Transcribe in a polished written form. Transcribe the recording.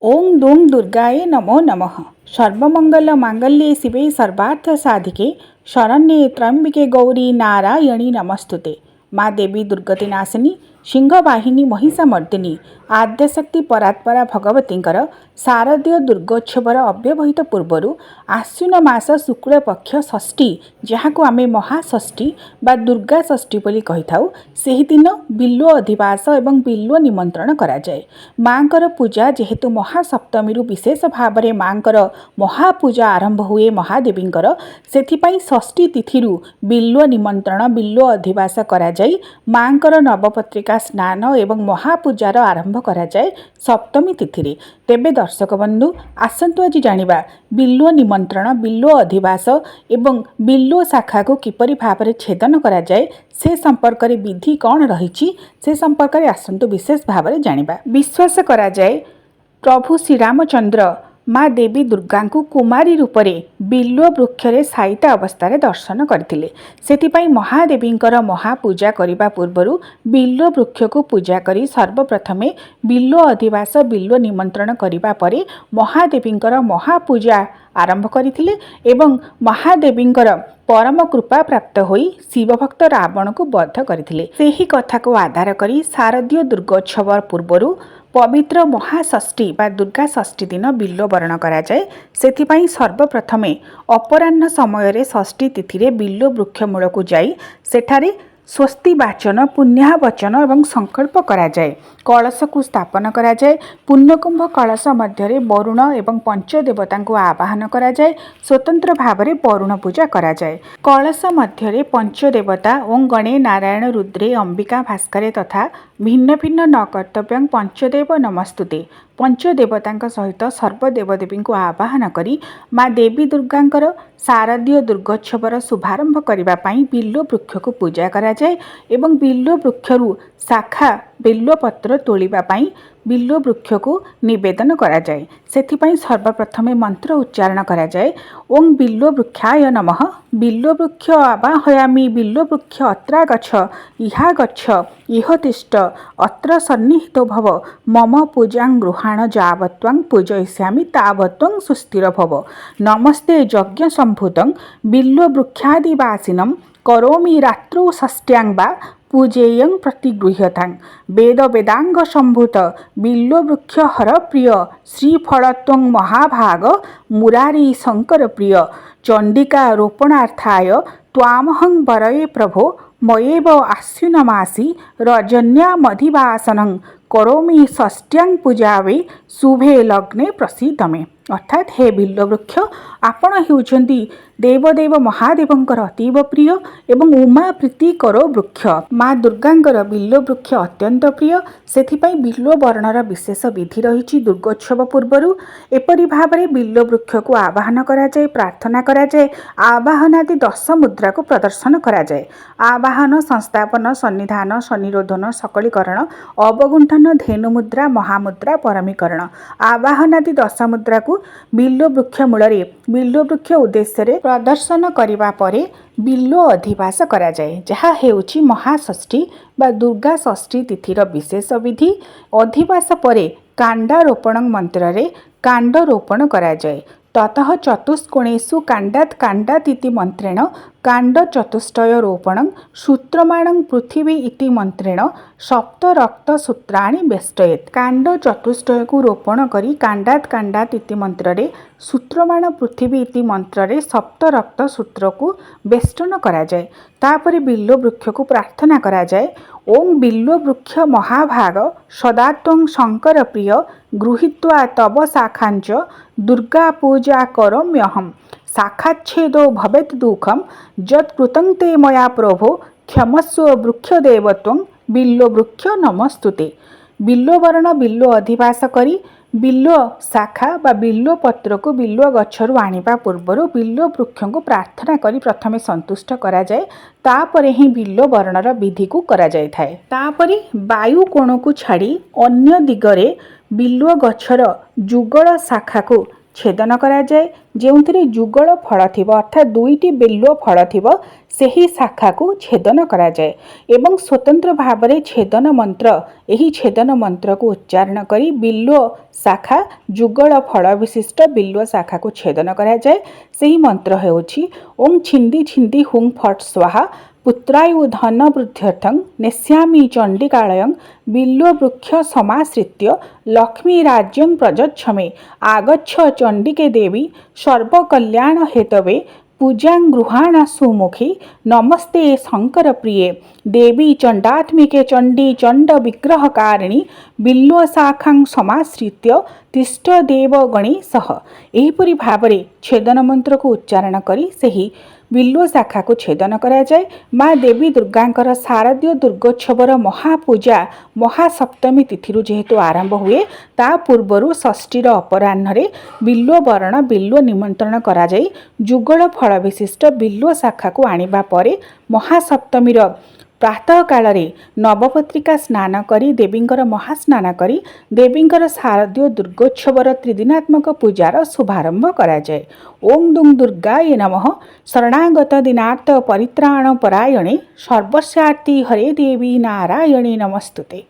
ओं दुं दुर्गाय नमो नमः। सर्वमंगल मांगल्ये शिवे सर्वार्थ साधिके शरण्ये त्र्यंबिके गौरी नारायणी नमस्तुते। माँ देवी दुर्गति नाशिनी सिंहवाहिनी महिषामर्दिनी आद्यशक्ति परात्परा भगवतींकर शारदीय दुर्गोत्सवर अव्यवहित पूर्वर आश्विन मास शुक्ल पक्ष षष्ठी जहाँ को आम महाषष्ठी बा दुर्गा षष्ठी बोली कही थाउ सेही दिन बिल्व अधिवास एवं बिल्व निमंत्रण कराए। माँकर पूजा जेहेतु महासप्तमी विशेष भाव में माँकर महापूजा आरंभ हुए महादेवींकर सेथिपाई षष्ठी तिथि बिल्व निमंत्रण बिल्व अधिवास कराई माँकर नवपत्रिका स्नान एवं महापूजार आरंभ कराए सप्तमी तिथि। तेबे दर्शक बंधु आसतु आज जानिबा बिल्व निमंत्रण बिल्व अधिवास एवं बिल्व शाखा को किपरि भाव में छेदन कराए से संपर्क में विधि कौन रही से संपर्क में आसतु विशेष भाव में जानिबा। विश्वास कराए प्रभु श्रीरामचंद्र माँ देवी दुर्गा को कुमारी रूप में बिल्व वृक्ष शायित अवस्था दर्शन करथिले। सेथिपाई महादेवींकर महापूजा करने पूर्व बिल्व वृक्ष को पूजा करी सर्वप्रथमे बिल्व अधिवास बिल्व निमंत्रण करने पर महादेवींकर महापूजा आरंभ करथिले एवं महादेवींकर परम कृपा प्राप्त होई शिवभक्त रावण को बध करथिले। सेही कथा को आधार करी शारदीय दुर्गोत्सव पूर्व पवित्र महाषष्ठी बा दुर्गा षष्ठी दिन बिल्व वरण कराए। सेथिपाई सर्वप्रथमे अपराह्न समय षष्ठी तिथि बिल्व वृक्ष मूल को जाई सेठारे स्वस्ति वाचन पुण्यावचन एवं संकल्प कराए। कलश को स्थापन कराए। पुण्यकुंभ कलश मध्य वरुण एवं पंचदेवता को आवाहन कराए। स्वतंत्र भाव में वरुण पूजा कराए। कलश मध्य पंचदेवता ओं गणे नारायण रुद्रे अंबिका भास्करे तथा भिन्न भिन्न न कर्तव्य पंचदेव नमस्तुते पंचदेवता सहित सर्वदेवदेवी को आवाहन करी माँ देवी दुर्गांकर शारदीय दुर्गोत्सवर शुभारंभ करने बिल्व वृक्ष को पूजा कराए एवं बिल्व वृक्षरु शाखा बिल्व पत्र तोड़ापी बिल्व वृक्ष को निवेदन कराए। सेथिपाई सर्वप्रथमे मंत्र उच्चारण कराए। ओं बिल्व वृक्षाय नमः। बिल्व वृक्ष आवाहयामि बिल्व वृक्ष अत्रा गच्छ इहा गच्छ इह तिष्ठ अत्र सन्निहितो भव मम पूजां गृहाण जावत्वां पूजयिष्यामि तावत्वां सुस्थिर भव। नमस्ते यज्ञ संभूतं बिल्व वृक्षादिवासिनं करोमि रात्रौ षष्ट्यां वा पूजेयं प्रतिगृह्यतां। वेद वेदांग संभूत बिल्व वृक्ष हर प्रिय श्रीफलत्वं महाभाग मुरारी शंकर प्रिय चंडिका रोपणार्थाय त्वामहं वरये प्रभो मयेव आश्विनमासी रजन्यामधिवासनं करोमि षष्ट्यां पूजा वे शुभे लग्ने प्रसीद मे। अर्थात हे बिल्व वृक्ष आपण हेउछन्ति देवदेव महादेवंकर अतीव प्रिय एवं उमा प्रीतिकर वृक्ष। माँ दुर्गांकर बिल्व वृक्ष अत्यंत प्रिय सेथिपाई बिल्व वर्णर विशेष विधि रही दुर्गोत्सव पूर्वर एपरि भाव में बिल्व वृक्ष को आवाहन कराए प्रार्थना कराए आवाहनादि 10 मुद्रा को प्रदर्शन कराए। आवाहन संस्थापन सन्निधान सन्निरोधन सकलीकरण अवगुंठन धेनु मुद्रा महामुद्रा परमीकरण आवाहनादि 10 मुद्रा को बिल्व वृक्ष मूल बिल्व वृक्ष उद्देश्य प्रदर्शन करने पर बिल्व अधिवास कराए जहाँ हेउछि महाषष्ठी बा दुर्गा षष्ठी तिथिर विशेष विधि। अधिवास पर कांडारोपण मंत्र रे कांड रोपण कराए। ततः चतुष्कोणेषु कांडात् कांडात् इति मंत्रेण कांड चतुष्टय रोपणं सूत्रमाणं पृथिवी इति मंत्रेण सप्त रक्त सूत्राणि बेष्टयेत्। कांड चतुष्टय को रोपण करी कांडात् कांडात् इति मंत्र रे सूत्रमाण पृथिवी इति मंत्र रे सप्त रक्त सूत्र को बेष्टन कराए। तापर बिल्व वृक्ष को प्रार्थना कराए। ओं बिल्व वृक्ष महाभाग सदा त्वं शंकर प्रिय गृहीत्वा तव शाखांच दुर्गा पूजा करोम्यहम् शाखाच्छेदो भवेत् दुःखं यत्कृतं ते मया प्रभो क्षमस्व वृक्षदेवत्वं बिल्व वृक्ष नमस्तुते। बिल्व वर्ण बिल्व अधिवास करी बिल्व शाखा बा बिल्व पत्र को बिल्व गच्छरु आनिबा पूर्वर बिल्व वृक्ष को प्रार्थना करी प्रथमे संतुष्ट करा जाए तापर ही बिल्व वर्णर विधि को करा जाय थाए। तापर वायु कोण को छाड़ी अन्य दिगरे बिल्व गच्छर जुगल शाखा को छेदन कराए जो जुगल फल थी अर्थात दुईटी बेलुआ फल थी ସେହି ଶାଖାକୁ ଛେଦନ କରାଯାଏ ଏବଂ ସ୍ୱତନ୍ତ୍ର ଭାବରେ ଛେଦନ ମନ୍ତ୍ର ଏହି ଛେଦନ ମନ୍ତ୍ରକୁ ଉଚ୍ଚାରଣ କରି ବିଲ୍ୱ ଶାଖା ଯୁଗଳ ଫଳ ବିଶିଷ୍ଟ ବିଲ୍ୱ ଶାଖାକୁ ଛେଦନ କରାଯାଏ। ସେହି ମନ୍ତ୍ର ହେଉଛି ଓಂ ଛିନ୍ଦି ଛିନ୍ଦି ହୁଂ ଫଟ୍ ସ୍ୱାହା ପୁତ୍ରାୟୁ ଧନ ବୃଦ୍ଧ୍ୟର୍ଥଂ ନେସ୍ୟାମି ଚଣ୍ଡିକାଳୟଂ ବିଲ୍ୱ ବୃକ୍ଷ ସମାଶ୍ରିତ୍ୟ ଲକ୍ଷ୍ମୀ ରାଜ୍ୟଂ ପ୍ରଯଚ୍ଛମେ ଆଗଚ୍ଛ ଚଣ୍ଡିକେ ଦେବୀ ସର୍ବକଲ୍ୟାଣ ହେତବେ पूजां गृहाण सुमुखी नमस्ते शंकर प्रिये देवी चंडात्मिके चंडी चंड विग्रहकारिणी बिल्व शाखां समाश्रित्य तिष्ठ देव गणेशः। एहिपरि भावरे छेदन मंत्र को उच्चारण करी सही बिल्व शाखा को छेदन कराए। माँ देवी दुर्गांकर शारदीय दुर्गोत्सवर महापूजा महासप्तमी तिथि जेहेतु आरंभ हुए ता पूर्वर षष्ठीर अपराह्न बिल्व वर्ण बिल्व निमंत्रण कराई जुगल फल विशिष्ट बिल्व शाखा को आनिबा परे महासप्तमीर प्रातः काल नवपत्रिका स्नान करी देवींकर महास्नान करी देवींकर शारदीय दुर्गोत्सवर त्रिदिनात्मक पूजार शुभारंभ कराए। ओं दुं दुर्गाय नमः शरणागत दिनार्थ परित्राण परायणे सर्वस्यार्ति हरे देवी नारायणे नमस्तुते।